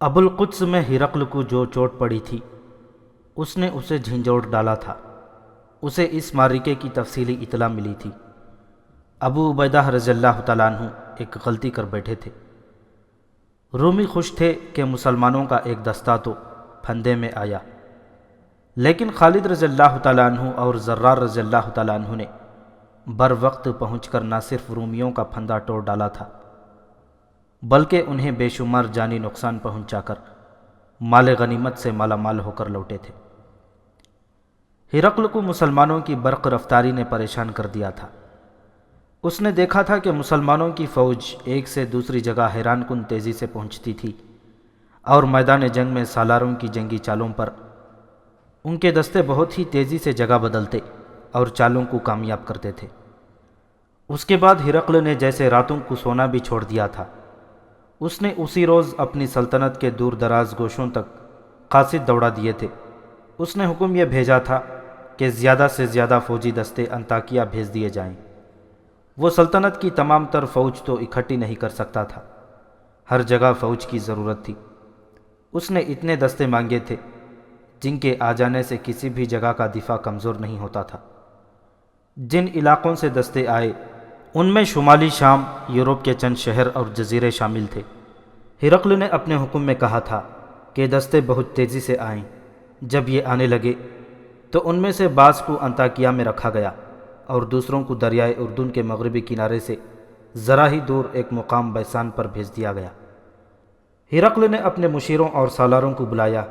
ابو القدس میں ہرقل کو جو چوٹ پڑی تھی اس نے اسے جھنجھوڑ ڈالا تھا۔ اسے اس معرکے کی تفصیلی اطلاع ملی تھی۔ ابو عبیدہ رضی اللہ تعالیٰ عنہ ایک غلطی کر بیٹھے تھے۔ رومی خوش تھے کہ مسلمانوں کا ایک دستہ تو پھندے میں آیا، لیکن خالد رضی اللہ تعالیٰ عنہ اور زرار رضی اللہ تعالیٰ عنہ نے بر وقت پہنچ کر نہ صرف رومیوں کا پھندا توڑ ڈالا تھا بلکہ انہیں بے شمار جانی نقصان پہنچا کر مال غنیمت سے مالا مال ہو کر لوٹے تھے۔ ہرقل کو مسلمانوں کی برق رفتاری نے پریشان کر دیا تھا۔ اس نے دیکھا تھا کہ مسلمانوں کی فوج ایک سے دوسری جگہ حیران کن تیزی سے پہنچتی تھی اور میدان جنگ میں سالاروں کی جنگی چالوں پر ان کے دستے بہت ہی تیزی سے جگہ بدلتے اور چالوں کو کامیاب کرتے تھے۔ اس کے بعد ہرقل نے جیسے راتوں کو سونا بھی چھوڑ دیا تھا، اس نے اسی روز اپنی سلطنت کے دور دراز گوشوں تک قاصد دوڑا دیے تھے۔ اس نے حکم یہ بھیجا تھا کہ زیادہ سے زیادہ فوجی دستے انطاکیہ بھیج دیے جائیں۔ وہ سلطنت کی تمام تر فوج تو اکٹھی نہیں کر سکتا تھا، ہر جگہ فوج کی ضرورت تھی۔ اس نے اتنے دستے مانگے تھے جن کے آ جانے سے کسی بھی جگہ کا دفاع کمزور نہیں ہوتا تھا۔ جن علاقوں سے دستے آئے ان میں شمالی شام، یورپ کے چند شہر اور جزیرے شامل تھے۔ ہرقل نے اپنے حکم میں کہا تھا کہ دستے بہت تیزی سے آئیں۔ جب یہ آنے لگے تو ان میں سے بعض کو انطاکیہ میں رکھا گیا اور دوسروں کو دریائے اردن کے مغربی کنارے سے ذرا ہی دور ایک مقام بیسان پر بھیج دیا گیا۔ ہرقل نے اپنے مشیروں اور سالاروں کو بلایا۔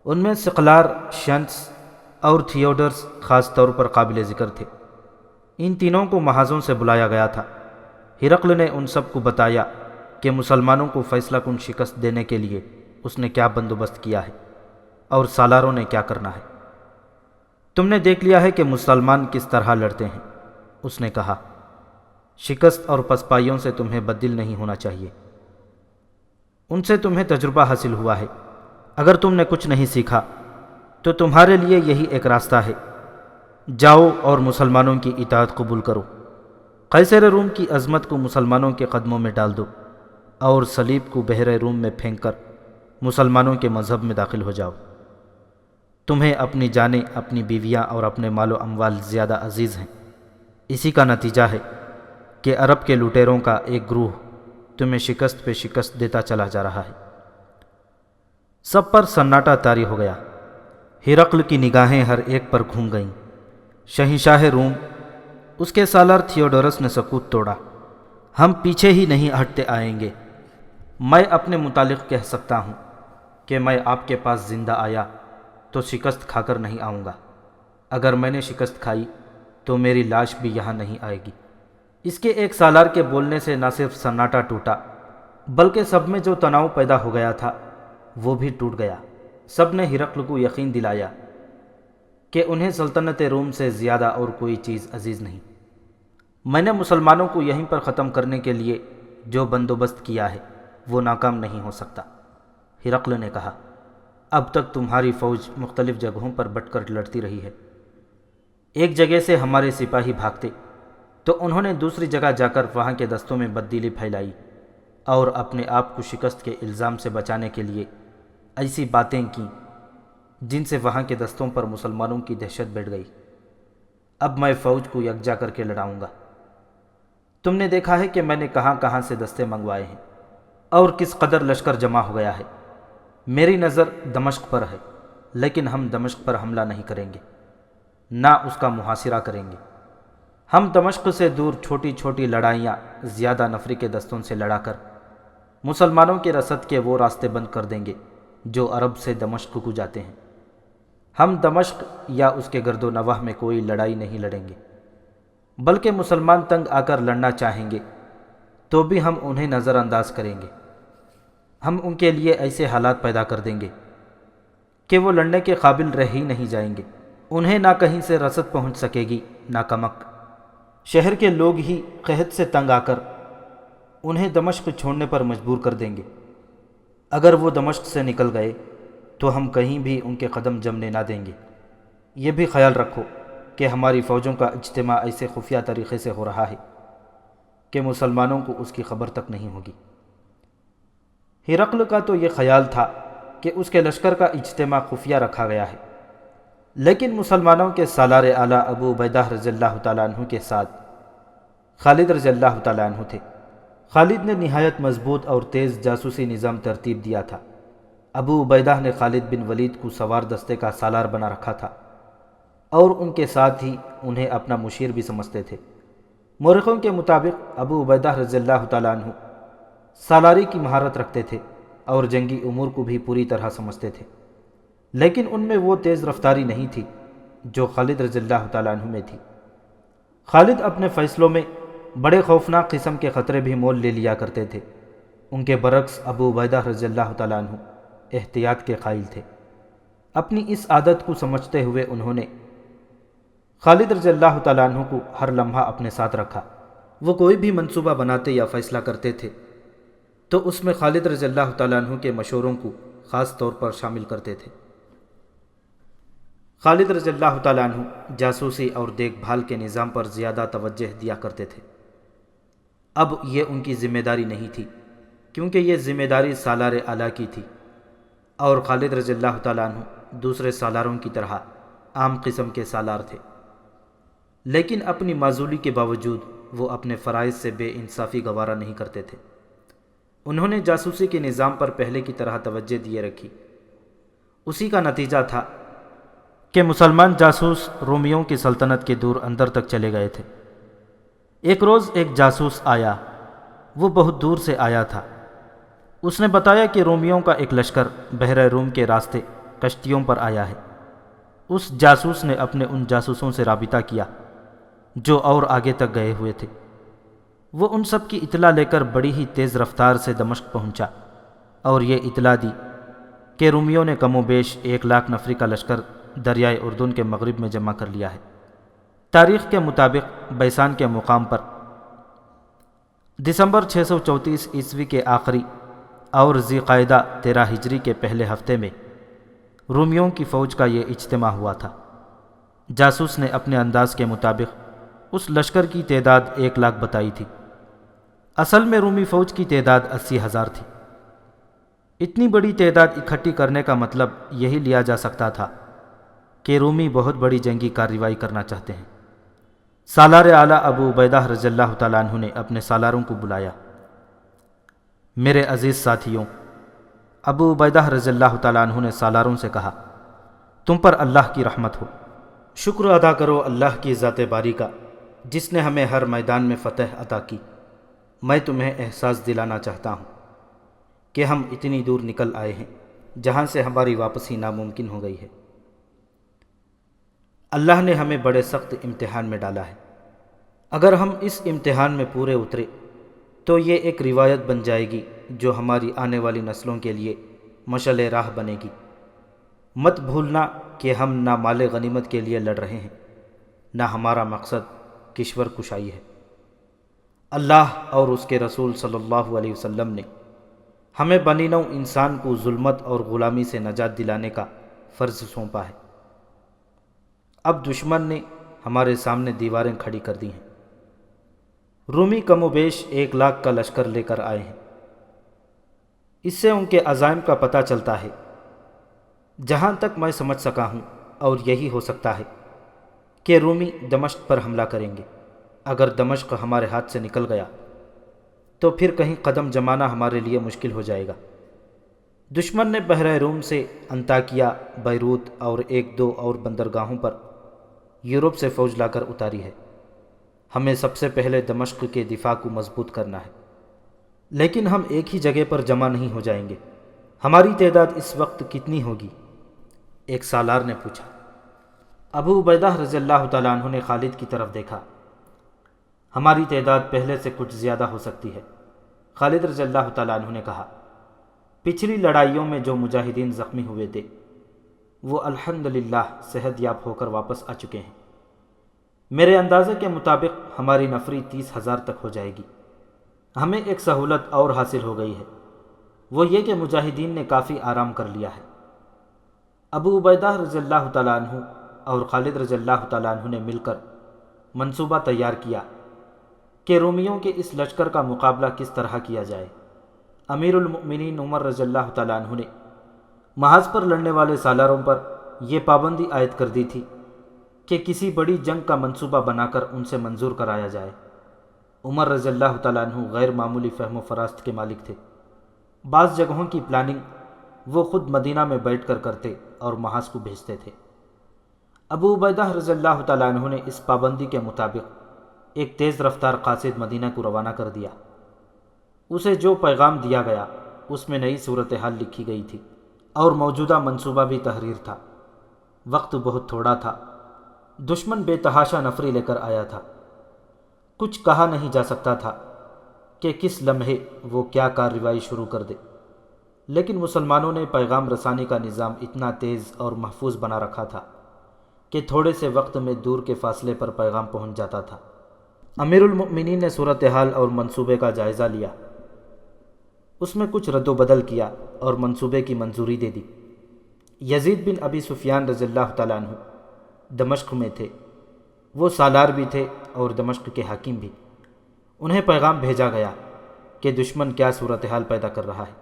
ان میں سقلار، شنس اور تھیوڈرس خاص طور پر قابل ذکر تھے۔ ان تینوں کو محاذوں سے بلایا گیا تھا۔ ہرقل نے ان سب کو بتایا کہ مسلمانوں کو فیصلہ کن شکست دینے کے لیے اس نے کیا بندوبست کیا ہے اور سالاروں نے کیا کرنا ہے۔ تم نے دیکھ لیا ہے کہ مسلمان کس طرح لڑتے ہیں، اس نے کہا۔ شکست اور پسپائیوں سے تمہیں بددل نہیں ہونا چاہیے، ان سے تمہیں تجربہ حاصل ہوا ہے۔ اگر تم نے کچھ نہیں سیکھا تو تمہارے لیے یہی ایک راستہ ہے، جاؤ اور مسلمانوں کی اطاعت قبول کرو۔ قیصر روم کی عظمت کو مسلمانوں کے قدموں میں ڈال دو اور صلیب کو بحر روم میں پھینک کر مسلمانوں کے مذہب میں داخل ہو جاؤ۔ تمہیں اپنی جانیں، اپنی بیویاں اور اپنے مال و اموال زیادہ عزیز ہیں۔ اسی کا نتیجہ ہے کہ عرب کے لٹیروں کا ایک گروہ تمہیں شکست پہ شکست دیتا چلا جا رہا ہے۔ سب پر سناٹا طاری ہو گیا۔ ہرقل کی نگاہیں ہر ایک پر گھوم گئیں۔ شہنشاہ روم، اس کے سالار تھیوڈورس نے سکوت توڑا۔ ہم پیچھے ہی نہیں ہٹتے آئیں گے۔ میں اپنے متعلق کہہ سکتا ہوں کہ میں آپ کے پاس زندہ آیا تو شکست کھا کر نہیں آؤں گا۔ اگر میں نے شکست کھائی تو میری لاش بھی یہاں نہیں آئے گی۔ اس کے ایک سالار کے بولنے سے نہ صرف سناٹا ٹوٹا بلکہ سب میں جو تناؤ پیدا ہو گیا تھا وہ بھی ٹوٹ گیا۔ سب نے ہرقل کو یقین دلایا کہ انہیں سلطنت روم سے زیادہ اور کوئی چیز عزیز نہیں۔ میں نے مسلمانوں کو یہیں پر ختم کرنے کے لیے جو بندوبست کیا ہے وہ ناکام نہیں ہو سکتا۔ ہرقل نے کہا، اب تک تمہاری فوج مختلف جگہوں پر بٹ کر لڑتی رہی ہے۔ ایک جگہ سے ہمارے سپاہی بھاگتے تو انہوں نے دوسری جگہ جا کر وہاں کے دستوں میں بددلی پھیلائی اور اپنے آپ کو شکست کے الزام سے بچانے کے لیے ایسی باتیں کیں جن سے وہاں کے دستوں پر مسلمانوں کی دہشت بیٹھ گئی۔ اب میں فوج کو یکجا کر کے لڑاؤں گا۔ تم نے دیکھا ہے کہ میں نے کہاں کہاں سے دستے منگوائے ہیں اور کس قدر لشکر جمع ہو گیا ہے۔ میری نظر دمشق پر ہے، لیکن ہم دمشق پر حملہ نہیں کریں گے، نہ اس کا محاصرہ کریں گے۔ ہم دمشق سے دور چھوٹی چھوٹی لڑائیاں زیادہ نفری کے دستوں سے لڑا کر مسلمانوں کے رسد کے وہ راستے بند کر دیں گے جو عرب سے دمشق کو جاتے ہیں۔ ہم دمشق یا اس کے گرد و نواح میں کوئی لڑائی نہیں لڑیں گے، بلکہ مسلمان تنگ آ کر لڑنا چاہیں گے تو بھی ہم انہیں نظر انداز کریں گے۔ ہم ان کے لیے ایسے حالات پیدا کر دیں گے کہ وہ لڑنے کے قابل رہ ہی نہیں جائیں گے۔ انہیں نہ کہیں سے رسد پہنچ سکے گی نہ کمک۔ شہر کے لوگ ہی قحط سے تنگ آ کر انہیں دمشق چھوڑنے پر مجبور کر دیں گے۔ اگر وہ دمشق سے نکل گئے تو ہم کہیں بھی ان کے قدم جمنے نہ دیں گے۔ یہ بھی خیال رکھو کہ ہماری فوجوں کا اجتماع ایسے خفیہ طریقے سے ہو رہا ہے کہ مسلمانوں کو اس کی خبر تک نہیں ہوگی۔ ہرقل کا تو یہ خیال تھا کہ اس کے لشکر کا اجتماع خفیہ رکھا گیا ہے، لیکن مسلمانوں کے سالار اعلیٰ ابو عبیدہ رضی اللہ تعالیٰ عنہ کے ساتھ خالد رضی اللہ تعالیٰ عنہ تھے۔ خالد نے نہایت مضبوط اور تیز جاسوسی نظام ترتیب دیا تھا۔ ابو عبیدہ نے خالد بن ولید کو سوار دستے کا سالار بنا رکھا تھا اور ان کے ساتھ ہی انہیں اپنا مشیر بھی سمجھتے تھے۔ مورخوں کے مطابق ابو عبیدہ رضی اللہ تعالیٰ عنہ سالاری کی مہارت رکھتے تھے اور جنگی امور کو بھی پوری طرح سمجھتے تھے، لیکن ان میں وہ تیز رفتاری نہیں تھی جو خالد رضی اللہ تعالیٰ عنہ میں تھی۔ خالد اپنے فیصلوں میں بڑے خوفناک قسم کے خطرے بھی مول لے لیا کرتے تھے۔ ان کے برعکس ابو عبیدہ رضی اللہ تعالیٰ عنہ احتیاط کے قائل تھے۔ اپنی اس عادت کو سمجھتے ہوئے انہوں نے خالد رضی اللہ تعالیٰ عنہ کو ہر لمحہ اپنے ساتھ رکھا۔ وہ کوئی بھی منصوبہ بناتے یا فیصلہ کرتے تھے تو اس میں خالد رضی اللہ تعالیٰ عنہ کے مشوروں کو خاص طور پر شامل کرتے تھے۔ خالد رضی اللہ تعالیٰ عنہ جاسوسی اور دیکھ بھال کے نظام پر زیادہ توجہ دیا کرتے تھے۔ اب یہ ان کی ذمہ داری نہیں تھی، کیونکہ یہ ذمہ داری سالار اعلیٰ کی تھی، اور خالد رضی اللہ تعالیٰ عنہ دوسرے سالاروں کی طرح عام قسم کے سالار تھے، لیکن اپنی معزولی کے باوجود وہ اپنے فرائض سے بے انصافی گوارا نہیں کرتے تھے۔ انہوں نے جاسوسی کے نظام پر پہلے کی طرح توجہ دیے رکھی۔ اسی کا نتیجہ تھا کہ مسلمان جاسوس رومیوں کی سلطنت کے دور اندر تک چلے گئے تھے۔ ایک روز ایک جاسوس آیا، وہ بہت دور سے آیا تھا۔ اس نے بتایا کہ رومیوں کا ایک لشکر بحر روم کے راستے کشتیوں پر آیا ہے۔ اس جاسوس نے اپنے ان جاسوسوں سے رابطہ کیا جو اور آگے تک گئے ہوئے تھے۔ وہ ان سب کی اطلاع لے کر بڑی ہی تیز رفتار سے دمشق پہنچا اور یہ اطلاع دی کہ رومیوں نے کم و بیش 1,00,000 نفری کا لشکر دریائے اردن کے مغرب میں جمع کر لیا ہے۔ تاریخ کے مطابق بیسان کے مقام پر دسمبر 634 عیسوی کے آخری اور ذی قعدہ 13 ہجری کے پہلے ہفتے میں رومیوں کی فوج کا یہ اجتماع ہوا تھا۔ جاسوس نے اپنے انداز کے مطابق اس لشکر کی تعداد 1,00,000 بتائی تھی۔ اصل میں رومی فوج کی تعداد 80,000 تھی۔ اتنی بڑی تعداد اکٹھی کرنے کا مطلب یہی لیا جا سکتا تھا کہ رومی بہت بڑی جنگی کارروائی کرنا چاہتے ہیں۔ سالار اعلیٰ ابو عبیدہ رضی اللہ تعالیٰ عنہ نے اپنے سالاروں کو بلایا۔ میرے عزیز ساتھیوں، ابو عبیدہ رضی اللہ تعالیٰ عنہ نے سالاروں سے کہا، تم پر اللہ کی رحمت ہو۔ شکر ادا کرو اللہ کی ذات باری کا جس نے ہمیں ہر میدان میں فتح عطا کی۔ میں تمہیں احساس دلانا چاہتا ہوں کہ ہم اتنی دور نکل آئے ہیں جہاں سے ہماری واپسی ناممکن ہو گئی ہے۔ اللہ نے ہمیں بڑے سخت امتحان میں ڈالا ہے۔ اگر ہم اس امتحان میں پورے اترے تو یہ ایک روایت بن جائے گی جو ہماری آنے والی نسلوں کے لیے مشعل راہ بنے گی۔ مت بھولنا کہ ہم نہ مال غنیمت کے لیے لڑ رہے ہیں، نہ ہمارا مقصد کشور کشائی ہے۔ اللہ اور اس کے رسول صلی اللہ علیہ وسلم نے ہمیں بنی نوع انسان کو ظلمت اور غلامی سے نجات دلانے کا فرض سونپا ہے۔ اب دشمن نے ہمارے سامنے دیواریں کھڑی کر دی ہیں۔ رومی کم و بیش 1,00,000 کا لشکر لے کر آئے ہیں۔ اس سے ان کے عزائم کا پتہ چلتا ہے۔ جہاں تک میں سمجھ سکا ہوں اور یہی ہو سکتا ہے کہ رومی دمشق پر حملہ کریں گے۔ اگر دمشق ہمارے ہاتھ سے نکل گیا تو پھر کہیں قدم جمانا ہمارے لیے مشکل ہو جائے گا۔ دشمن نے بحر روم سے انطاکیہ، بیروت اور 1-2 اور بندرگاہوں پر یورپ سے فوج لا کر اتاری ہے۔ ہمیں سب سے پہلے دمشق کے دفاع کو مضبوط کرنا ہے، لیکن ہم ایک ہی جگہ پر جمع نہیں ہو جائیں گے۔ ہماری تعداد اس وقت کتنی ہوگی؟ ایک سالار نے پوچھا۔ ابو عبیدہ رضی اللہ تعالیٰ عنہ نے خالد کی طرف دیکھا۔ ہماری تعداد پہلے سے کچھ زیادہ ہو سکتی ہے، خالد رضی اللہ تعالیٰ عنہ نے کہا۔ پچھلی لڑائیوں میں جو مجاہدین زخمی ہوئے تھے وہ الحمدللہ صحت یاب ہو کر واپس آ چکے ہیں۔ میرے اندازے کے مطابق ہماری نفری 30,000 تک ہو جائے گی۔ ہمیں ایک سہولت اور حاصل ہو گئی ہے، وہ یہ کہ مجاہدین نے کافی آرام کر لیا ہے۔ ابو عبیدہ رضی اللہ تعالیٰ عنہ اور خالد رضی اللہ تعالیٰ عنہ نے مل کر منصوبہ تیار کیا کہ رومیوں کے اس لشکر کا مقابلہ کس طرح کیا جائے۔ امیر المؤمنین عمر رضی اللہ تعالیٰ عنہ نے محاذ پر لڑنے والے سالاروں پر یہ پابندی عائد کر دی تھی کہ کسی بڑی جنگ کا منصوبہ بنا کر ان سے منظور کرایا جائے۔ عمر رضی اللہ تعالیٰ عنہ غیر معمولی فہم و فراست کے مالک تھے۔ بعض جگہوں کی پلاننگ وہ خود مدینہ میں بیٹھ کر کرتے اور محاذ کو بھیجتے تھے۔ ابو عبیدہ رضی اللہ تعالیٰ عنہ نے اس پابندی کے مطابق ایک تیز رفتار قاصد مدینہ کو روانہ کر دیا۔ اسے جو پیغام دیا گیا اس میں نئی صورتحال لکھی گئی تھی اور موجودہ منصوبہ بھی تحریر تھا۔ وقت بہت تھوڑا تھا، دشمن بے تحاشا نفری لے کر آیا تھا۔ کچھ کہا نہیں جا سکتا تھا کہ کس لمحے وہ کیا کارروائی شروع کر دے، لیکن مسلمانوں نے پیغام رسانی کا نظام اتنا تیز اور محفوظ بنا رکھا تھا کہ تھوڑے سے وقت میں دور کے فاصلے پر پیغام پہنچ جاتا تھا۔ امیر المؤمنین نے صورتحال اور منصوبے کا جائزہ لیا، اس میں کچھ رد و بدل کیا اور منصوبے کی منظوری دے دی۔ یزید بن ابی سفیان رضی اللہ تعالیٰ عنہ دمشق میں تھے، وہ سالار بھی تھے اور دمشق کے حاکم بھی۔ انہیں پیغام بھیجا گیا کہ دشمن کیا صورتحال پیدا کر رہا ہے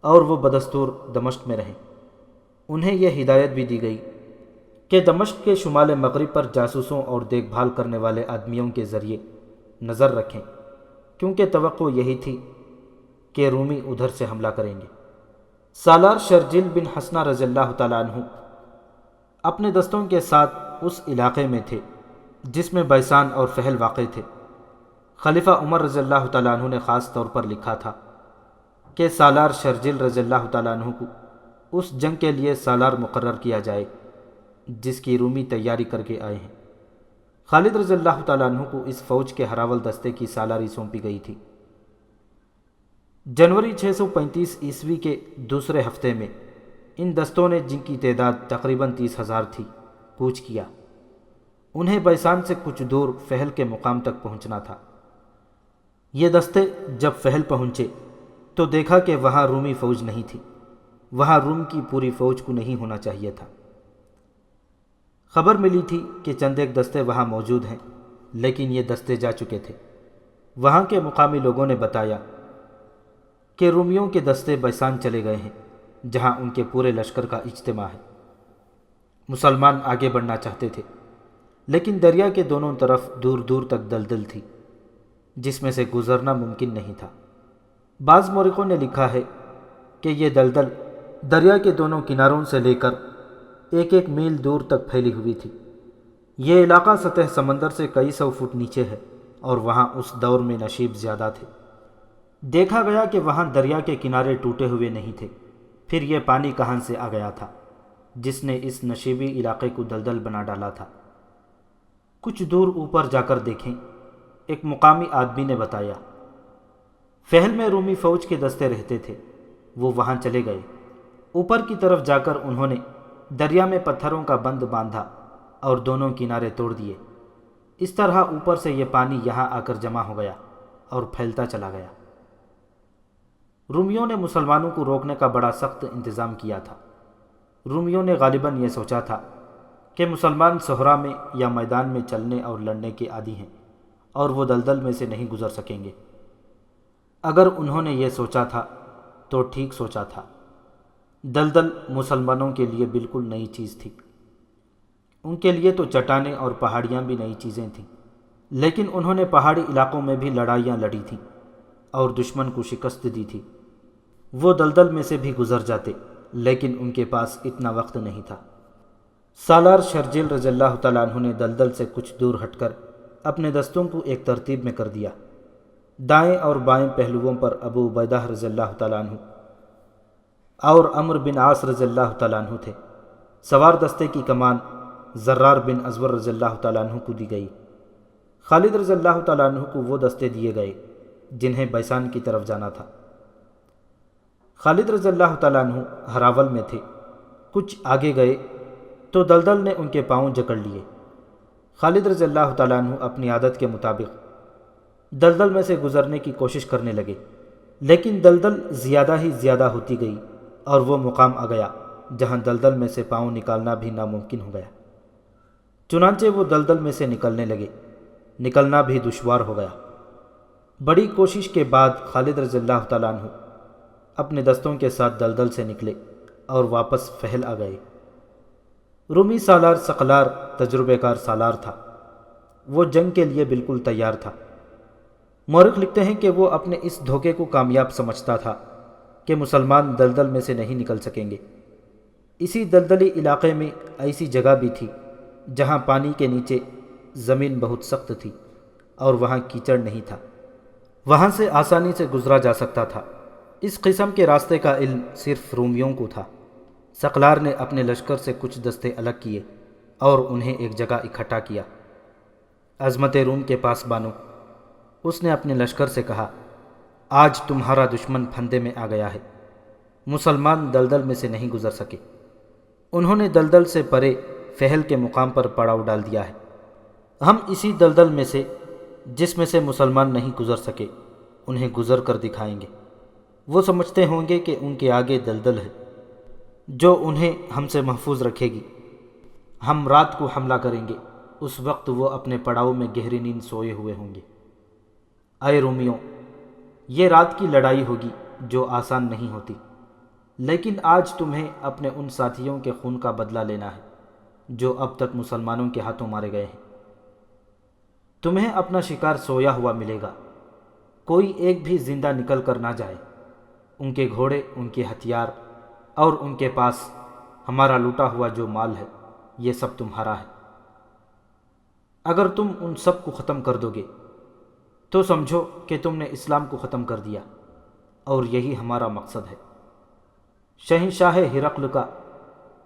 اور وہ بدستور دمشق میں رہیں۔ انہیں یہ ہدایت بھی دی گئی کہ دمشق کے شمال مغرب پر جاسوسوں اور دیکھ بھال کرنے والے آدمیوں کے ذریعے نظر رکھیں، کیونکہ توقع یہی تھی کہ رومی ادھر سے حملہ کریں گے۔ سالار شرجیل بن حسنہ رضی اللہ تعالیٰ عنہ اپنے دستوں کے ساتھ اس علاقے میں تھے جس میں بیسان اور فہل واقع تھے۔ خلیفہ عمر رضی اللہ تعالیٰ عنہ نے خاص طور پر لکھا تھا کہ سالار شرجیل رضی اللہ تعالیٰ عنہ کو اس جنگ کے لیے سالار مقرر کیا جائے جس کی رومی تیاری کر کے آئے ہیں۔ خالد رضی اللہ تعالیٰ عنہ کو اس فوج کے ہراول دستے کی سالاری سونپی گئی تھی۔ جنوری 635 عیسوی کے دوسرے ہفتے میں ان دستوں نے، جن کی تعداد تقریباً 30,000 تھی، کوچ کیا۔ انہیں بیسان سے کچھ دور فہل کے مقام تک پہنچنا تھا۔ یہ دستے جب فہل پہنچے تو دیکھا کہ وہاں رومی فوج نہیں تھی، وہاں روم کی پوری فوج کو نہیں ہونا چاہیے تھا۔ خبر ملی تھی کہ چند ایک دستے وہاں موجود ہیں، لیکن یہ دستے جا چکے تھے۔ وہاں کے مقامی لوگوں نے بتایا کہ رومیوں کے دستے بیسان چلے گئے ہیں، جہاں ان کے پورے لشکر کا اجتماع ہے۔ مسلمان آگے بڑھنا چاہتے تھے، لیکن دریا کے دونوں طرف دور دور تک دلدل تھی جس میں سے گزرنا ممکن نہیں تھا۔ بعض مورخوں نے لکھا ہے کہ یہ دلدل دریا کے دونوں کناروں سے لے کر ایک ایک میل دور تک پھیلی ہوئی تھی۔ یہ علاقہ سطح سمندر سے کئی سو فٹ نیچے ہے اور وہاں اس دور میں نشیب زیادہ تھے۔ دیکھا گیا کہ وہاں دریا کے کنارے ٹوٹے ہوئے نہیں تھے، پھر یہ پانی کہاں سے آ گیا تھا جس نے اس نشیبی علاقے کو دلدل بنا ڈالا تھا؟ کچھ دور اوپر جا کر دیکھیں، ایک مقامی آدمی نے بتایا، فہل میں رومی فوج کے دستے رہتے تھے، وہ وہاں چلے گئے۔ اوپر کی طرف جا کر انہوں نے دریا میں پتھروں کا بند باندھا اور دونوں کنارے توڑ دیے۔ اس طرح اوپر سے یہ پانی یہاں آ کر جمع ہو گیا اور پھیلتا چلا گیا۔ رومیوں نے مسلمانوں کو روکنے کا بڑا سخت انتظام کیا تھا۔ رومیوں نے غالباً یہ سوچا تھا کہ مسلمان صحرا میں یا میدان میں چلنے اور لڑنے کے عادی ہیں اور وہ دلدل میں سے نہیں گزر سکیں گے۔ اگر انہوں نے یہ سوچا تھا تو ٹھیک سوچا تھا۔ دلدل مسلمانوں کے لیے بالکل نئی چیز تھی۔ ان کے لیے تو چٹانیں اور پہاڑیاں بھی نئی چیزیں تھیں، لیکن انہوں نے پہاڑی علاقوں میں بھی لڑائیاں لڑی تھیں اور دشمن کو شکست دی تھی۔ وہ دلدل میں سے بھی گزر جاتے، لیکن ان کے پاس اتنا وقت نہیں تھا۔ سالار شرجیل رضی اللہ تعالیٰ عنہ نے دلدل سے کچھ دور ہٹ کر اپنے دستوں کو ایک ترتیب میں کر دیا۔ دائیں اور بائیں پہلوؤں پر ابو عبیدہ رضی اللہ تعالیٰ عنہ اور عمرو بن عاص رضی اللہ تعالیٰ عنہ تھے۔ سوار دستے کی کمان زرار بن ازور رضی اللہ تعالیٰ عنہ کو دی گئی۔ خالد رضی اللہ تعالیٰ عنہ کو وہ دستے دیے گئے جنہیں بیسان کی طرف جانا تھا۔ خالد رضی اللہ تعالیٰ عنہ ہراول میں تھے۔ کچھ آگے گئے تو دلدل نے ان کے پاؤں جکڑ لیے۔ خالد رضی اللہ تعالیٰ عنہ اپنی عادت کے مطابق دلدل میں سے گزرنے کی کوشش کرنے لگے، لیکن دلدل زیادہ ہی زیادہ ہوتی گئی اور وہ مقام آ گیا جہاں دلدل میں سے پاؤں نکالنا بھی ناممکن ہو گیا۔ چنانچہ وہ دلدل میں سے نکلنے لگے، نکلنا بھی دشوار ہو گیا۔ بڑی کوشش کے بعد خالد رضی اللہ تعالیٰ عنہ اپنے دستوں کے ساتھ دلدل سے نکلے اور واپس فہل آ گئے۔ رومی سالار ثقلار تجربہ کار سالار تھا، وہ جنگ کے لیے بالکل تیار تھا۔ مورخ لکھتے ہیں کہ وہ اپنے اس دھوکے کو کامیاب سمجھتا تھا کہ مسلمان دلدل میں سے نہیں نکل سکیں گے۔ اسی دلدلی علاقے میں ایسی جگہ بھی تھی جہاں پانی کے نیچے زمین بہت سخت تھی اور وہاں کیچڑ نہیں تھا، وہاں سے آسانی سے گزرا جا سکتا تھا۔ اس قسم کے راستے کا علم صرف رومیوں کو تھا۔ ثقلار نے اپنے لشکر سے کچھ دستے الگ کیے اور انہیں ایک جگہ اکٹھا کیا۔ عظمت روم کے پاس بانو، اس نے اپنے لشکر سے کہا، آج تمہارا دشمن پھندے میں آ گیا ہے، مسلمان دلدل میں سے نہیں گزر سکے۔ انہوں نے دلدل سے پرے فہل کے مقام پر پڑاؤ ڈال دیا ہے۔ ہم اسی دلدل میں سے جس میں سے مسلمان نہیں گزر سکے انہیں گزر کر دکھائیں گے۔ وہ سمجھتے ہوں گے کہ ان کے آگے دلدل ہے جو انہیں ہم سے محفوظ رکھے گی۔ ہم رات کو حملہ کریں گے، اس وقت وہ اپنے پڑاؤ میں گہری نیند سوئے ہوئے ہوں گے۔ اے رومیوں، یہ رات کی لڑائی ہوگی جو آسان نہیں ہوتی، لیکن آج تمہیں اپنے ان ساتھیوں کے خون کا بدلہ لینا ہے جو اب تک مسلمانوں کے ہاتھوں مارے گئے ہیں۔ تمہیں اپنا شکار سویا ہوا ملے گا، کوئی ایک بھی زندہ نکل کر نہ جائے۔ ان کے گھوڑے، ان کے ہتھیار اور ان کے پاس ہمارا لوٹا ہوا جو مال ہے، یہ سب تمہارا ہے۔ اگر تم ان سب کو ختم کر دو گے تو سمجھو کہ تم نے اسلام کو ختم کر دیا، اور یہی ہمارا مقصد ہے۔ شہنشاہ ہرقل کا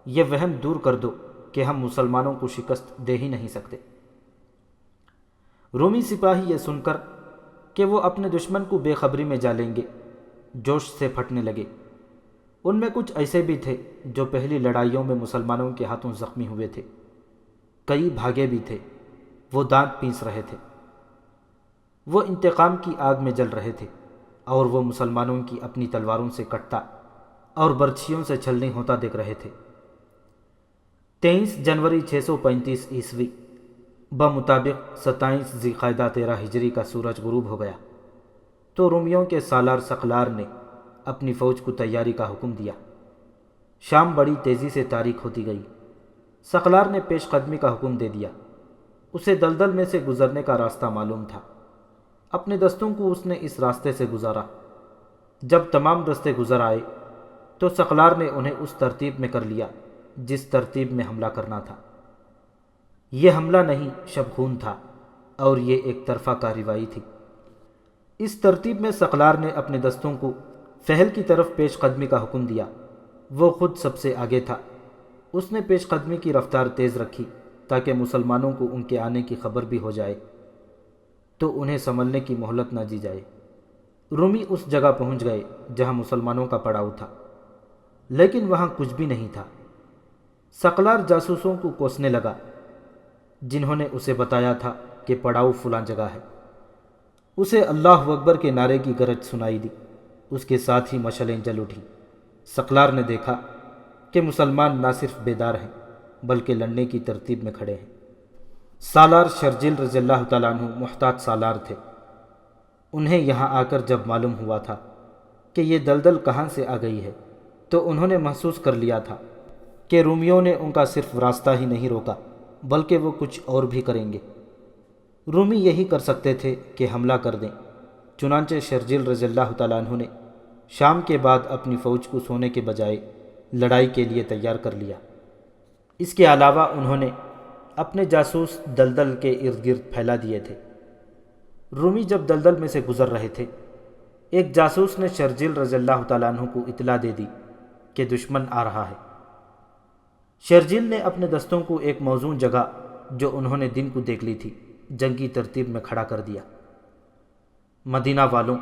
یہ وہم دور کر دو کہ ہم مسلمانوں کو شکست دے ہی نہیں سکتے۔ رومی سپاہی یہ سن کر کہ وہ اپنے دشمن کو بے خبری میں جا لیں گے، جوش سے پھٹنے لگے۔ ان میں کچھ ایسے بھی تھے جو پہلی لڑائیوں میں مسلمانوں کے ہاتھوں زخمی ہوئے تھے، کئی بھاگے بھی تھے۔ وہ دانت پیس رہے تھے، وہ انتقام کی آگ میں جل رہے تھے، اور وہ مسلمانوں کی اپنی تلواروں سے کٹتا اور برچھیوں سے چھلنی ہوتا دیکھ رہے تھے۔ 23 جنوری 635 عیسوی بمطابق 27 ذی القعدہ 13 ہجری کا سورج غروب ہو گیا تو رومیوں کے سالار ثقلار نے اپنی فوج کو تیاری کا حکم دیا۔ شام بڑی تیزی سے تاریک ہوتی گئی۔ ثقلار نے پیش قدمی کا حکم دے دیا۔ اسے دلدل میں سے گزرنے کا راستہ معلوم تھا۔ اپنے دستوں کو اس نے اس راستے سے گزارا۔ جب تمام دستے گزر آئے تو ثقلار نے انہیں اس ترتیب میں کر لیا جس ترتیب میں حملہ کرنا تھا۔ یہ حملہ نہیں، شب خون تھا، اور یہ ایک طرفہ کارروائی تھی۔ اس ترتیب میں ثقلار نے اپنے دستوں کو فہل کی طرف پیش قدمی کا حکم دیا۔ وہ خود سب سے آگے تھا۔ اس نے پیش قدمی کی رفتار تیز رکھی تاکہ مسلمانوں کو ان کے آنے کی خبر بھی ہو جائے تو انہیں سنبھلنے کی مہلت نہ دی جائے۔ رومی اس جگہ پہنچ گئے جہاں مسلمانوں کا پڑاؤ تھا، لیکن وہاں کچھ بھی نہیں تھا۔ ثقلار جاسوسوں کو کوسنے لگا جنہوں نے اسے بتایا تھا کہ پڑاؤ فلاں جگہ ہے۔ اسے اللہ اکبر کے نعرے کی گرج سنائی دی، اس کے ساتھ ہی مشعلیں جل اٹھیں۔ ثقلار نے دیکھا کہ مسلمان نہ صرف بیدار ہیں بلکہ لڑنے کی ترتیب میں کھڑے ہیں۔ سالار شرجیل رضی اللہ تعالیٰ عنہ محتاط سالار تھے۔ انہیں یہاں آ کر جب معلوم ہوا تھا کہ یہ دلدل کہاں سے آ گئی ہے تو انہوں نے محسوس کر لیا تھا کہ رومیوں نے ان کا صرف راستہ ہی نہیں روکا بلکہ وہ کچھ اور بھی کریں گے۔ رومی یہی کر سکتے تھے کہ حملہ کر دیں۔ چنانچہ شرجیل رضی اللہ تعالیٰ عنہ نے شام کے بعد اپنی فوج کو سونے کے بجائے لڑائی کے لیے تیار کر لیا۔ اس کے علاوہ انہوں نے اپنے جاسوس دلدل کے ارد گرد پھیلا دیے تھے۔ رومی جب دلدل میں سے گزر رہے تھے، ایک جاسوس نے شرجیل رضی اللہ تعالیٰ عنہ کو اطلاع دے دی کہ دشمن آ رہا ہے۔ شرجیل نے اپنے دستوں کو ایک موزون جگہ جو انہوں نے دن کو دیکھ لی تھی جنگی ترتیب میں کھڑا کر دیا۔ مدینہ والوں،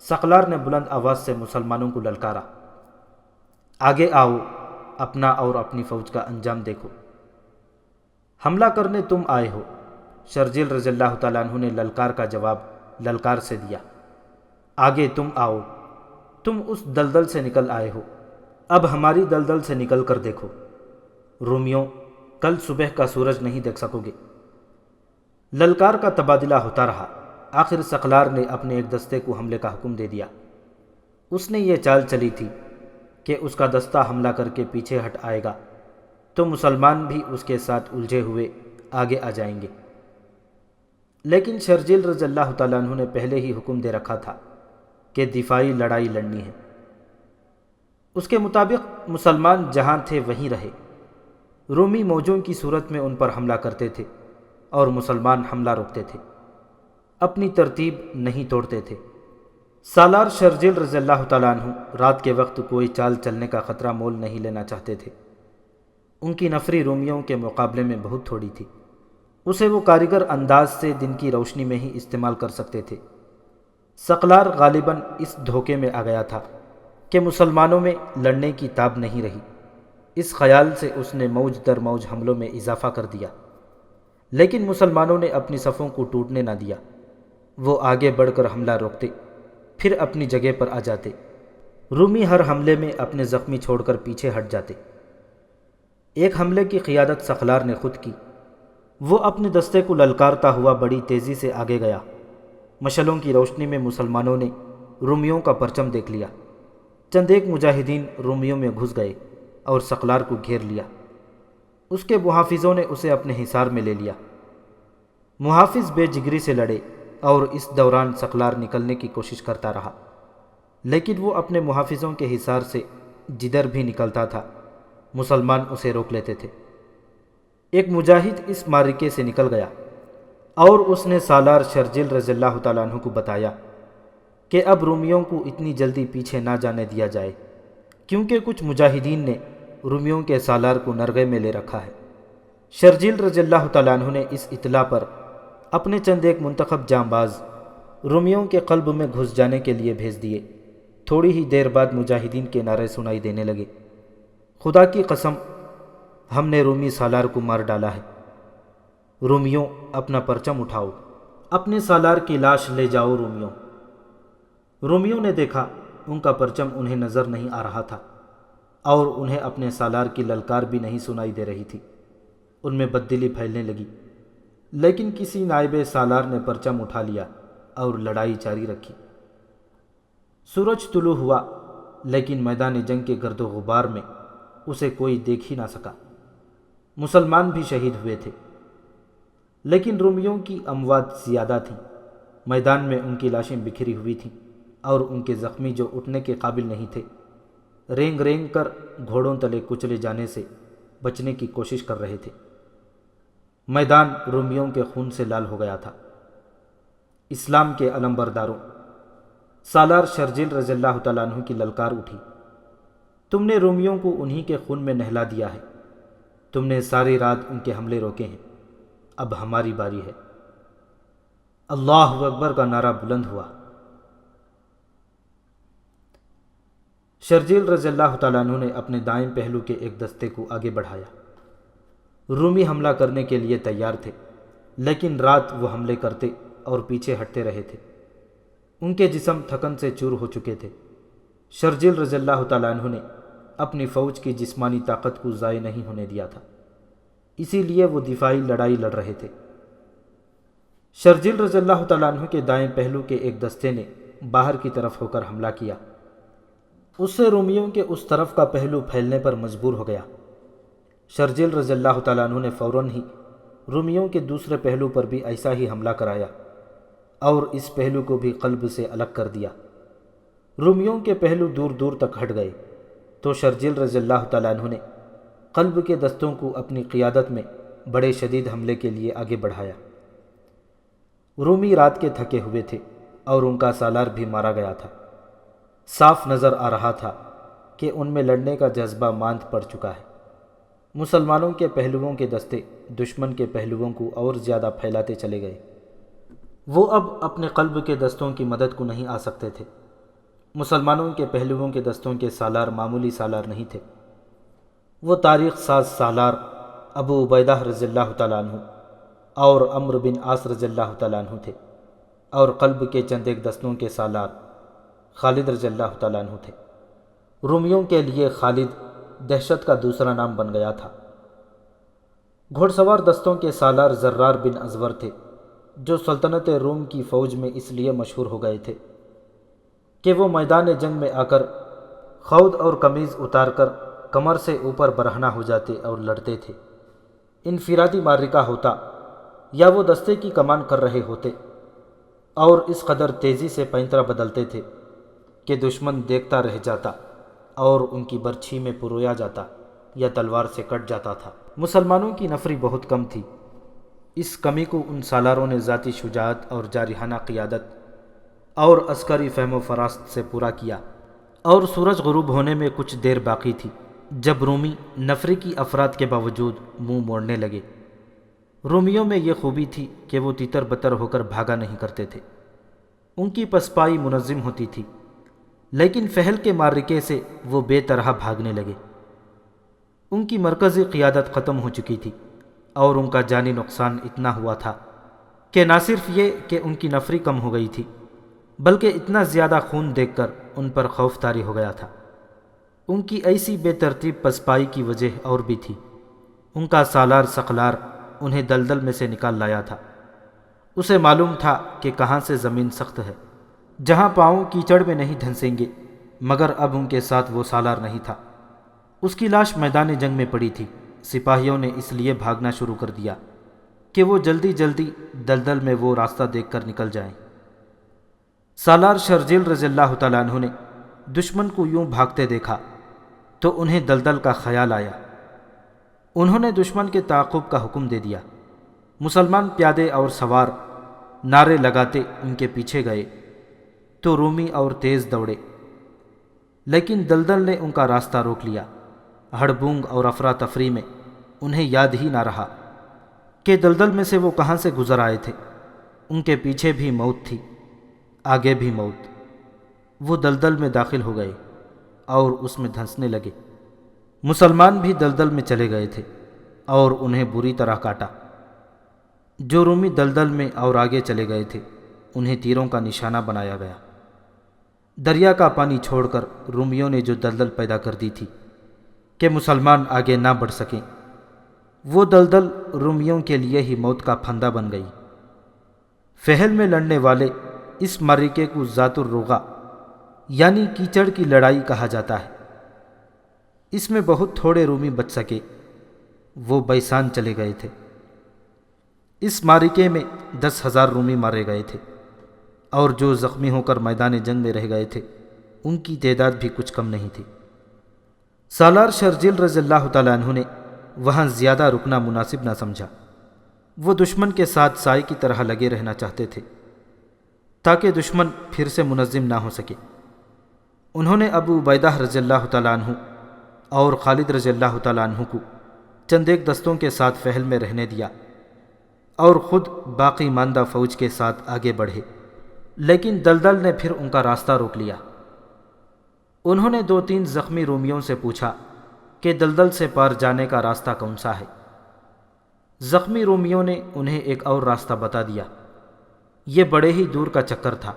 ثقلار نے بلند آواز سے مسلمانوں کو للکارا، آگے آؤ، اپنا اور اپنی فوج کا انجام دیکھو۔ حملہ کرنے تم آئے ہو۔ شرجیل رضی اللہ تعالیٰ عنہ نے للکار کا جواب للکار سے دیا، آگے تم آؤ، تم اس دلدل سے نکل آئے ہو، اب ہماری دلدل سے نکل کر دیکھو۔ رومیوں، کل صبح کا سورج نہیں دیکھ سکو گے۔ للکار کا تبادلہ ہوتا رہا۔ آخر ثقلار نے اپنے ایک دستے کو حملے کا حکم دے دیا۔ اس نے یہ چال چلی تھی کہ اس کا دستہ حملہ کر کے پیچھے ہٹ آئے گا تو مسلمان بھی اس کے ساتھ الجھے ہوئے آگے آ جائیں گے، لیکن شرجیل رضی اللہ تعالیٰ عنہ نے پہلے ہی حکم دے رکھا تھا کہ دفاعی لڑائی لڑنی ہے۔ اس کے مطابق مسلمان جہاں تھے وہیں رہے۔ رومی موجوں کی صورت میں ان پر حملہ کرتے تھے اور مسلمان حملہ روکتے تھے، اپنی ترتیب نہیں توڑتے تھے۔ سالار شرجیل رضی اللہ تعالیٰ عنہ رات کے وقت کوئی چال چلنے کا خطرہ مول نہیں لینا چاہتے تھے۔ ان کی نفری رومیوں کے مقابلے میں بہت تھوڑی تھی، اسے وہ کاریگر انداز سے دن کی روشنی میں ہی استعمال کر سکتے تھے۔ ثقلار غالباً اس دھوکے میں آ گیا تھا کہ مسلمانوں میں لڑنے کی تاب نہیں رہی۔ اس خیال سے اس نے موج در موج حملوں میں اضافہ کر دیا، لیکن مسلمانوں نے اپنی صفوں کو ٹوٹنے نہ دیا۔ وہ آگے بڑھ کر حملہ روکتے، پھر اپنی جگہ پر آ جاتے۔ رومی ہر حملے میں اپنے زخمی چھوڑ کر پیچھے ہٹ جاتے۔ ایک حملے کی قیادت ثقلار نے خود کی۔ وہ اپنے دستے کو للکارتا ہوا بڑی تیزی سے آگے گیا۔ مشلوں کی روشنی میں مسلمانوں نے رومیوں کا پرچم دیکھ لیا۔ چند ایک مجاہدین رومیوں میں گھس گئے اور ثقلار کو گھیر لیا۔ اس کے محافظوں نے اسے اپنے حصار میں لے لیا۔ محافظ بے جگری سے لڑے اور اس دوران ثقلار نکلنے کی کوشش کرتا رہا، لیکن وہ اپنے محافظوں کے حصار سے جدھر بھی نکلتا تھا مسلمان اسے روک لیتے تھے۔ ایک مجاہد اس معرکے سے نکل گیا اور اس نے سالار شرجیل رضی اللہ تعالیٰ عنہ کو بتایا کہ اب رومیوں کو اتنی جلدی پیچھے نہ جانے دیا جائے، کیونکہ کچھ مجاہدین نے رومیوں کے سالار کو نرغے میں لے رکھا ہے۔ شرجیل رضی اللہ تعالیٰ عنہ نے اس اطلاع پر اپنے چند ایک منتخب جانباز رومیوں کے قلب میں گھس جانے کے لیے بھیج دیے۔ تھوڑی ہی دیر بعد مجاہدین کے نعرے سنائی دینے لگے، خدا کی قسم، ہم نے رومی سالار کو مار ڈالا ہے، رومیوں اپنا پرچم اٹھاؤ، اپنے سالار کی لاش لے جاؤ رومیوں۔ رومیوں نے دیکھا ان کا پرچم انہیں نظر نہیں آ رہا تھا اور انہیں اپنے سالار کی للکار بھی نہیں سنائی دے رہی تھی۔ ان میں بددلی پھیلنے لگی، لیکن کسی نائب سالار نے پرچم اٹھا لیا اور لڑائی جاری رکھی۔ سورج طلوع ہوا، لیکن میدان جنگ کے گرد و غبار میں اسے کوئی دیکھ ہی نہ سکا۔ مسلمان بھی شہید ہوئے تھے، لیکن رومیوں کی اموات زیادہ تھیں۔ میدان میں ان کی لاشیں بکھری ہوئی تھیں اور ان کے زخمی جو اٹھنے کے قابل نہیں تھے، رینگ رینگ کر گھوڑوں تلے کچلے جانے سے بچنے کی کوشش کر رہے تھے۔ میدان رومیوں کے خون سے لال ہو گیا تھا۔ اسلام کے علم برداروں، سالار شرجیل رضی اللہ تعالیٰ عنہ کی للکار اٹھی، تم نے رومیوں کو انہی کے خون میں نہلا دیا ہے، تم نے ساری رات ان کے حملے روکے ہیں، اب ہماری باری ہے۔ اللہ اکبر کا نعرہ بلند ہوا۔ شرجیل رضی اللہ تعالیٰ عنہ نے اپنے دائیں پہلو کے ایک دستے کو آگے بڑھایا۔ رومی حملہ کرنے کے لیے تیار تھے، لیکن رات وہ حملے کرتے اور پیچھے ہٹتے رہے تھے۔ ان کے جسم تھکن سے چور ہو چکے تھے۔ شرجیل رضی اللہ تعالیٰ عنہ نے اپنی فوج کی جسمانی طاقت کو ضائع نہیں ہونے دیا تھا، اسی لیے وہ دفاعی لڑائی لڑ رہے تھے۔ شرجیل رضی اللہ تعالیٰ عنہ کے دائیں پہلو کے ایک دستے نے باہر کی طرف ہو کر حملہ کیا۔ اس سے رومیوں کے اس طرف کا پہلو پھیلنے پر مجبور ہو گیا۔ شرجیل رضی اللہ تعالیٰ عنہ نے فوراً ہی رومیوں کے دوسرے پہلو پر بھی ایسا ہی حملہ کرایا اور اس پہلو کو بھی قلب سے الگ کر دیا۔ رومیوں کے پہلو دور دور تک ہٹ گئے تو شرجیل رضی اللہ تعالیٰ عنہ نے قلب کے دستوں کو اپنی قیادت میں بڑے شدید حملے کے لیے آگے بڑھایا۔ رومی رات کے تھکے ہوئے تھے اور ان کا سالار بھی مارا گیا تھا۔ صاف نظر آ رہا تھا کہ ان میں لڑنے کا جذبہ ماند پڑ چکا ہے۔ مسلمانوں کے پہلوؤں کے دستے دشمن کے پہلوؤں کو اور زیادہ پھیلاتے چلے گئے۔ وہ اب اپنے قلب کے دستوں کی مدد کو نہیں آ سکتے تھے۔ مسلمانوں کے پہلوؤں کے دستوں کے سالار معمولی سالار نہیں تھے، وہ تاریخ ساز سالار ابو عبیدہ رضی اللہ تعالیٰ عنہ اور عمرو بن عاص رضی اللہ تعالیٰ عنہ تھے، اور قلب کے چند ایک دستوں کے سالار خالد رضی اللہ تعالیٰ عنہ تھے۔ رومیوں کے لیے خالد دہشت کا دوسرا نام بن گیا تھا۔ گھوڑ سوار دستوں کے سالار زرار بن ازور تھے، جو سلطنت روم کی فوج میں اس لیے مشہور ہو گئے تھے کہ وہ میدان جنگ میں آ کر خود اور قمیض اتار کر کمر سے اوپر برہنہ ہو جاتے اور لڑتے تھے۔ انفرادی معرکہ ہوتا یا وہ دستے کی کمان کر رہے ہوتے، اور اس قدر تیزی سے پینترا بدلتے تھے کہ دشمن دیکھتا رہ جاتا اور ان کی برچھی میں پرویا جاتا یا تلوار سے کٹ جاتا تھا۔ مسلمانوں کی نفری بہت کم تھی۔ اس کمی کو ان سالاروں نے ذاتی شجاعت اور جارحانہ قیادت اور عسکری فہم و فراست سے پورا کیا، اور سورج غروب ہونے میں کچھ دیر باقی تھی جب رومی نفری کی افراد کے باوجود منہ موڑنے لگے۔ رومیوں میں یہ خوبی تھی کہ وہ تیتر بتر ہو کر بھاگا نہیں کرتے تھے۔ ان کی پسپائی منظم ہوتی تھی، لیکن فہل کے معرکے سے وہ بے طرح بھاگنے لگے۔ ان کی مرکزی قیادت ختم ہو چکی تھی، اور ان کا جانی نقصان اتنا ہوا تھا کہ نہ صرف یہ کہ ان کی نفری کم ہو گئی تھی، بلکہ اتنا زیادہ خون دیکھ کر ان پر خوف طاری ہو گیا تھا۔ ان کی ایسی بے ترتیب پسپائی کی وجہ اور بھی تھی۔ ان کا سالار سقلار انہیں دلدل میں سے نکال لایا تھا۔ اسے معلوم تھا کہ کہاں سے زمین سخت ہے، جہاں پاؤں کیچڑ میں نہیں دھنسیں گے، مگر اب ان کے ساتھ وہ سالار نہیں تھا۔ اس کی لاش میدان جنگ میں پڑی تھی۔ سپاہیوں نے اس لیے بھاگنا شروع کر دیا کہ وہ جلدی جلدی دلدل میں وہ راستہ دیکھ کر نکل جائیں۔ سالار شرجیل رضی اللہ تعالیٰ عنہ نے دشمن کو یوں بھاگتے دیکھا تو انہیں دلدل کا خیال آیا۔ انہوں نے دشمن کے تعاقب کا حکم دے دیا۔ مسلمان پیادے اور سوار نعرے لگاتے ان کے پیچھے گئے تو رومی اور تیز دوڑے، لیکن دلدل نے ان کا راستہ روک لیا۔ ہڑبونگ اور افراتفری میں انہیں یاد ہی نہ رہا کہ دلدل میں سے وہ کہاں سے گزر آئے تھے۔ ان کے پیچھے بھی موت تھی، آگے بھی موت۔ وہ دلدل میں داخل ہو گئے اور اس میں دھنسنے لگے۔ مسلمان بھی دلدل میں چلے گئے تھے اور انہیں بری طرح کاٹا۔ جو رومی دلدل میں اور آگے چلے گئے تھے انہیں تیروں کا نشانہ بنایا گیا۔ دریا کا پانی چھوڑ کر رومیوں نے جو دلدل پیدا کر دی تھی کہ مسلمان آگے نہ بڑھ سکیں، وہ دلدل رومیوں کے لیے ہی موت کا پھندا بن گئی۔ فہل میں لڑنے والے اس معرکے کو ذات الرغا یعنی کیچڑ کی لڑائی کہا جاتا ہے۔ اس میں بہت تھوڑے رومی بچ سکے، وہ بیسان چلے گئے تھے۔ اس معرکے میں 10,000 رومی مارے گئے تھے، اور جو زخمی ہو کر میدان جنگ میں رہ گئے تھے ان کی تعداد بھی کچھ کم نہیں تھی۔ سالار شرجیل رضی اللہ تعالیٰ عنہ نے وہاں زیادہ رکنا مناسب نہ سمجھا۔ وہ دشمن کے ساتھ سائے کی طرح لگے رہنا چاہتے تھے تاکہ دشمن پھر سے منظم نہ ہو سکے۔ انہوں نے ابو عبیدہ رضی اللہ تعالیٰ عنہ اور خالد رضی اللہ تعالیٰ عنہ کو چند ایک دستوں کے ساتھ فہل میں رہنے دیا اور خود باقی ماندہ فوج کے ساتھ آگے بڑھے، لیکن دلدل نے پھر ان کا راستہ روک لیا۔ انہوں نے 2-3 زخمی رومیوں سے پوچھا کہ دلدل سے پار جانے کا راستہ کون سا ہے۔ زخمی رومیوں نے انہیں ایک اور راستہ بتا دیا۔ یہ بڑے ہی دور کا چکر تھا،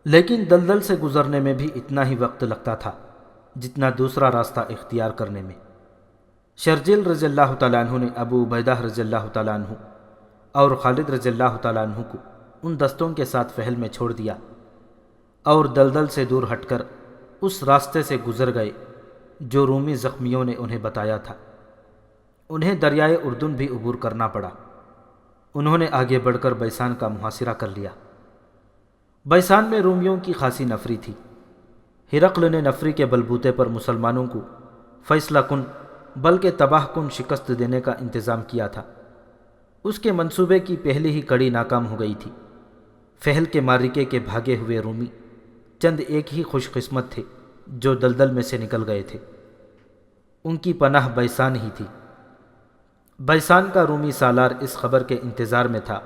لیکن دلدل سے گزرنے میں بھی اتنا ہی وقت لگتا تھا جتنا دوسرا راستہ اختیار کرنے میں۔ شرجیل رضی اللہ تعالیٰ عنہ نے ابو عبیدہ رضی اللہ تعالیٰ عنہ اور خالد رضی اللہ تعالیٰ عنہ کو ان دستوں کے ساتھ فہل میں چھوڑ دیا اور دلدل سے دور ہٹ کر اس راستے سے گزر گئے جو رومی زخمیوں نے انہیں بتایا تھا۔ انہیں دریائے اردن بھی عبور کرنا پڑا۔ انہوں نے آگے بڑھ کر بیسان کا محاصرہ کر لیا۔ بیسان میں رومیوں کی خاصی نفری تھی۔ ہرقل نے نفری کے بلبوتے پر مسلمانوں کو فیصلہ کن بلکہ تباہ کن شکست دینے کا انتظام کیا تھا۔ اس کے منصوبے کی پہلی ہی کڑی ناکام ہو گئی تھی۔ فہل کے معرکے کے بھاگے ہوئے رومی چند ایک ہی خوش قسمت تھے جو دلدل میں سے نکل گئے تھے۔ ان کی پناہ بیسان ہی تھی۔ بیسان کا رومی سالار اس خبر کے انتظار میں تھا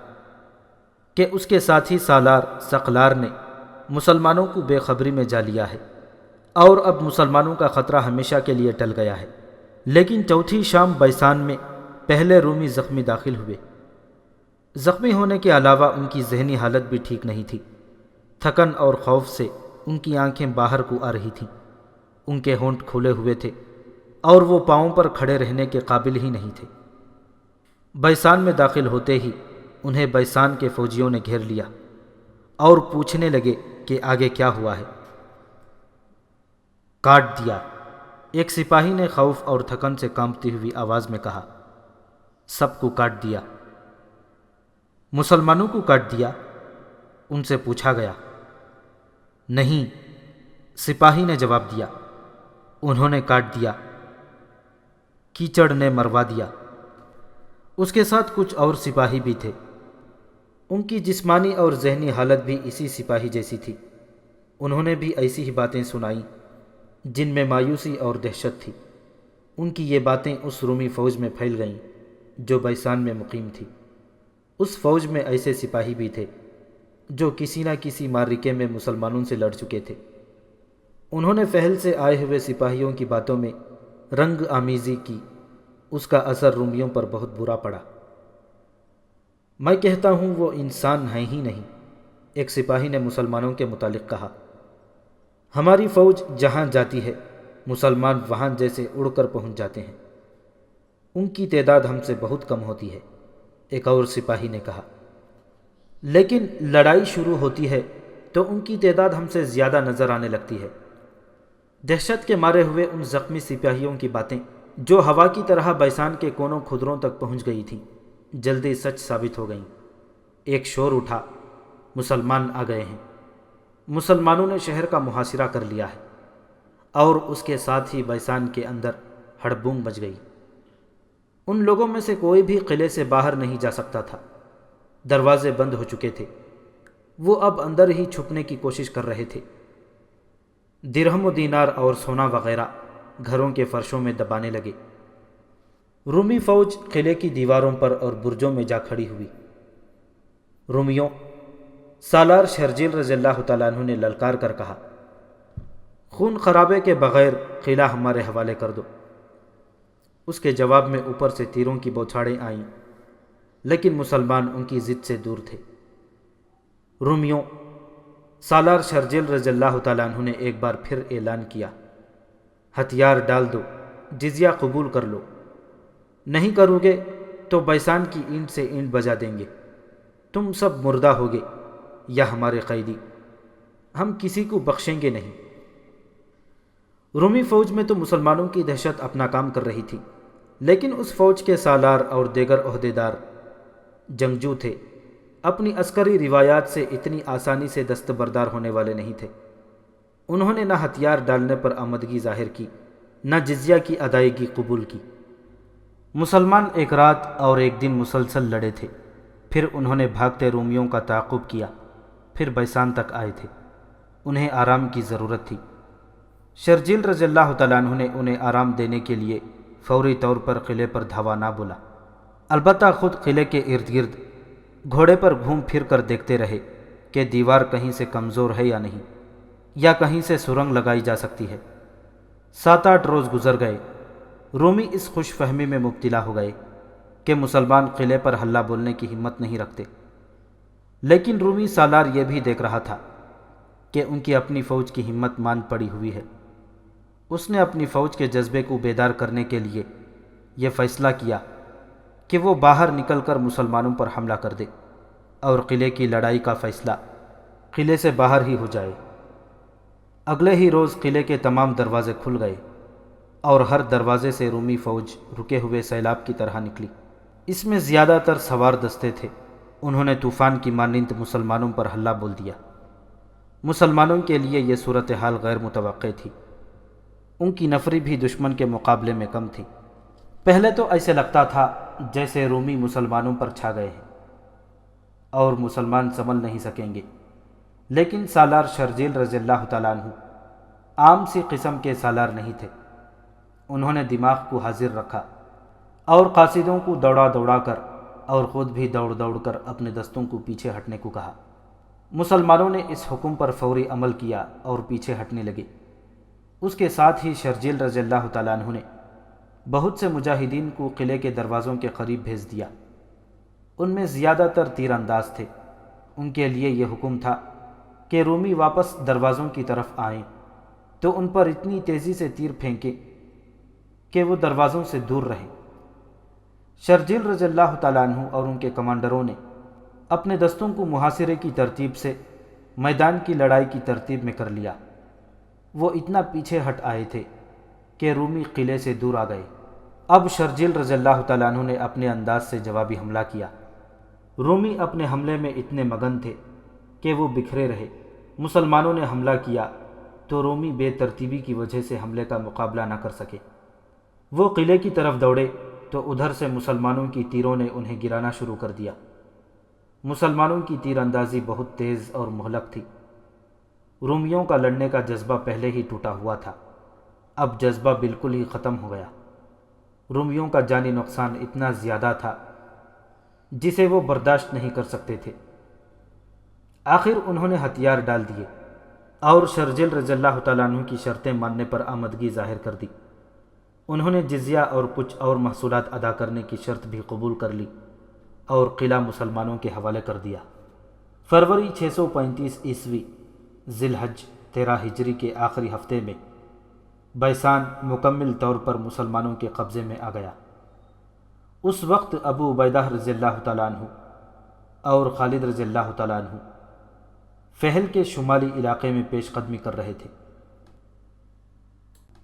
کہ اس کے ساتھی سالار سقلار نے مسلمانوں کو بے خبری میں جا لیا ہے اور اب مسلمانوں کا خطرہ ہمیشہ کے لیے ٹل گیا ہے۔ لیکن چوتھی شام بیسان میں پہلے رومی زخمی داخل ہوئے۔ زخمی ہونے کے علاوہ ان کی ذہنی حالت بھی ٹھیک نہیں تھی۔ تھکن اور خوف سے ان کی آنکھیں باہر کو آ رہی تھیں، ان کے ہونٹ کھلے ہوئے تھے اور وہ پاؤں پر کھڑے رہنے کے قابل ہی نہیں تھے۔ بیسان میں داخل ہوتے ہی انہیں بیسان کے فوجیوں نے گھیر لیا اور پوچھنے لگے کہ آگے کیا ہوا ہے۔ کاٹ دیا، ایک سپاہی نے خوف اور تھکن سے کانپتی ہوئی آواز میں کہا۔ سب کو کاٹ دیا۔ مسلمانوں کو کاٹ دیا؟ ان سے پوچھا گیا۔ نہیں، سپاہی نے جواب دیا، انہوں نے کاٹ دیا، کیچڑ نے مروا دیا۔ اس کے ساتھ کچھ اور سپاہی بھی تھے، ان کی جسمانی اور ذہنی حالت بھی اسی سپاہی جیسی تھی۔ انہوں نے بھی ایسی ہی باتیں سنائیں جن میں مایوسی اور دہشت تھی۔ ان کی یہ باتیں اس رومی فوج میں پھیل گئیں جو بیسان میں مقیم تھی۔ اس فوج میں ایسے سپاہی بھی تھے جو کسی نہ کسی معرکے میں مسلمانوں سے لڑ چکے تھے۔ انہوں نے فحل سے آئے ہوئے سپاہیوں کی باتوں میں رنگ آمیزی کی، اس کا اثر رومیوں پر بہت برا پڑا۔ میں کہتا ہوں وہ انسان ہیں ہی نہیں، ایک سپاہی نے مسلمانوں کے متعلق کہا۔ ہماری فوج جہاں جاتی ہے مسلمان وہاں جیسے اڑ کر پہنچ جاتے ہیں، ان کی تعداد ہم سے بہت کم ہوتی ہے، ایک اور سپاہی نے کہا۔ لیکن لڑائی شروع ہوتی ہے تو ان کی تعداد ہم سے زیادہ نظر آنے لگتی ہے۔ دہشت کے مارے ہوئے ان زخمی سپاہیوں کی باتیں جو ہوا کی طرح بیسان کے کونوں کھدروں تک پہنچ گئی تھیں جلدی سچ ثابت ہو گئیں۔ ایک شور اٹھا، مسلمان آ گئے ہیں، مسلمانوں نے شہر کا محاصرہ کر لیا ہے، اور اس کے ساتھ ہی بیسان کے اندر ہڑبونگ مچ گئی۔ ان لوگوں میں سے کوئی بھی قلعے سے باہر نہیں جا سکتا تھا، دروازے بند ہو چکے تھے، وہ اب اندر ہی چھپنے کی کوشش کر رہے تھے۔ درہم و دینار اور سونا وغیرہ گھروں کے فرشوں میں دبانے لگے۔ رومی فوج قلعے کی دیواروں پر اور برجوں میں جا کھڑی ہوئی۔ رومیوں، سالار شرجیل رضی اللہ تعالیٰ عنہ نے للکار کر کہا، خون خرابے کے بغیر قلعہ ہمارے حوالے کر دو۔ اس کے جواب میں اوپر سے تیروں کی بوچھاڑیں آئیں، لیکن مسلمان ان کی ضد سے دور تھے۔ رومیوں، سالار شرجیل رضی اللہ تعالیٰ عنہ نے ایک بار پھر اعلان کیا، ہتھیار ڈال دو، جزیہ قبول کر لو، نہیں کرو گے تو بیسان کی اینٹ سے اینٹ بجا دیں گے، تم سب مردہ ہوگے یا ہمارے قیدی، ہم کسی کو بخشیں گے نہیں۔ رومی فوج میں تو مسلمانوں کی دہشت اپنا کام کر رہی تھی، لیکن اس فوج کے سالار اور دیگر عہدیدار جنگجو تھے، اپنی عسکری روایات سے اتنی آسانی سے دستبردار ہونے والے نہیں تھے۔ انہوں نے نہ ہتھیار ڈالنے پر آمدگی ظاہر کی، نہ جزیہ کی ادائیگی قبول کی۔ مسلمان ایک رات اور ایک دن مسلسل لڑے تھے، پھر انہوں نے بھاگتے رومیوں کا تعاقب کیا، پھر بیسان تک آئے تھے۔ انہیں آرام کی ضرورت تھی۔ شرجیل رضی اللہ تعالیٰ عنہ نے انہیں آرام دینے کے لیے فوری طور پر قلعے پر دھاوا نہ بولا، البتہ خود قلعے کے ارد گرد گھوڑے پر گھوم پھر کر دیکھتے رہے کہ دیوار کہیں سے کمزور ہے یا نہیں، یا کہیں سے سرنگ لگائی جا سکتی ہے۔ 7-8 روز گزر گئے۔ رومی اس خوش فہمی میں مبتلا ہو گئے کہ مسلمان قلعے پر ہلہ بولنے کی ہمت نہیں رکھتے، لیکن رومی سالار یہ بھی دیکھ رہا تھا کہ ان کی اپنی فوج کی ہمت مان پڑی ہوئی ہے۔ اس نے اپنی فوج کے جذبے کو بیدار کرنے کے لیے یہ فیصلہ کیا کہ وہ باہر نکل کر مسلمانوں پر حملہ کر دے اور قلعے کی لڑائی کا فیصلہ قلعے سے باہر ہی ہو جائے۔ اگلے ہی روز قلعے کے تمام دروازے کھل گئے اور ہر دروازے سے رومی فوج رکے ہوئے سیلاب کی طرح نکلی۔ اس میں زیادہ تر سوار دستے تھے۔ انہوں نے طوفان کی مانند مسلمانوں پر حملہ بول دیا۔ مسلمانوں کے لیے یہ صورتحال غیر متوقع تھی۔ ان کی نفری بھی دشمن کے مقابلے میں کم تھی۔ پہلے تو ایسے لگتا تھا جیسے رومی مسلمانوں پر چھا گئے ہیں اور مسلمان سنبھل نہیں سکیں گے، لیکن سالار شرجیل رضی اللہ تعالیٰ عنہ عام سی قسم کے سالار نہیں تھے۔ انہوں نے دماغ کو حاضر رکھا اور قاصدوں کو دوڑا دوڑا کر اور خود بھی دوڑ دوڑ کر اپنے دستوں کو پیچھے ہٹنے کو کہا۔ مسلمانوں نے اس حکم پر فوری عمل کیا اور پیچھے ہٹنے لگے۔ اس کے ساتھ ہی شرجیل رضی اللہ تعالیٰ عنہ نے بہت سے مجاہدین کو قلعے کے دروازوں کے قریب بھیج دیا۔ ان میں زیادہ تر تیر انداز تھے۔ ان کے لیے یہ حکم تھا کہ رومی واپس دروازوں کی طرف آئیں تو ان پر اتنی تیزی سے تیر پھینکیں کہ وہ دروازوں سے دور رہیں۔ شرجیل رضی اللہ تعالیٰ عنہ اور ان کے کمانڈروں نے اپنے دستوں کو محاصرے کی ترتیب سے میدان کی لڑائی کی ترتیب میں کر لیا۔ وہ اتنا پیچھے ہٹ آئے تھے کہ رومی قلعے سے دور آ گئے۔ اب شرجیل رضی اللہ تعالیٰ عنہ نے اپنے انداز سے جوابی حملہ کیا۔ رومی اپنے حملے میں اتنے مگن تھے کہ وہ بکھرے رہے۔ مسلمانوں نے حملہ کیا تو رومی بے ترتیبی کی وجہ سے حملے کا مقابلہ نہ کر سکے۔ وہ قلعے کی طرف دوڑے تو ادھر سے مسلمانوں کی تیروں نے انہیں گرانا شروع کر دیا۔ مسلمانوں کی تیر اندازی بہت تیز اور مہلک تھی۔ رومیوں کا لڑنے کا جذبہ پہلے ہی ٹوٹا ہوا تھا، اب جذبہ بالکل ہی ختم ہو گیا۔ رومیوں کا جانی نقصان اتنا زیادہ تھا جسے وہ برداشت نہیں کر سکتے تھے۔ آخر انہوں نے ہتھیار ڈال دیے اور شرجیل رضی اللہ تعالیٰ عنہ کی شرطیں ماننے پر آمدگی ظاہر کر دی۔ انہوں نے جزیہ اور کچھ اور محصولات ادا کرنے کی شرط بھی قبول کر لی اور قلعہ مسلمانوں کے حوالے کر دیا۔ فروری 635 عیسوی ذی الحج 13 ہجری کے آخری ہفتے میں بیسان مکمل طور پر مسلمانوں کے قبضے میں آ گیا۔ اس وقت ابو عبیدہ رضی اللہ تعالیٰ عنہ اور خالد رضی اللہ تعالیٰ عنہ فہل کے شمالی علاقے میں پیش قدمی کر رہے تھے۔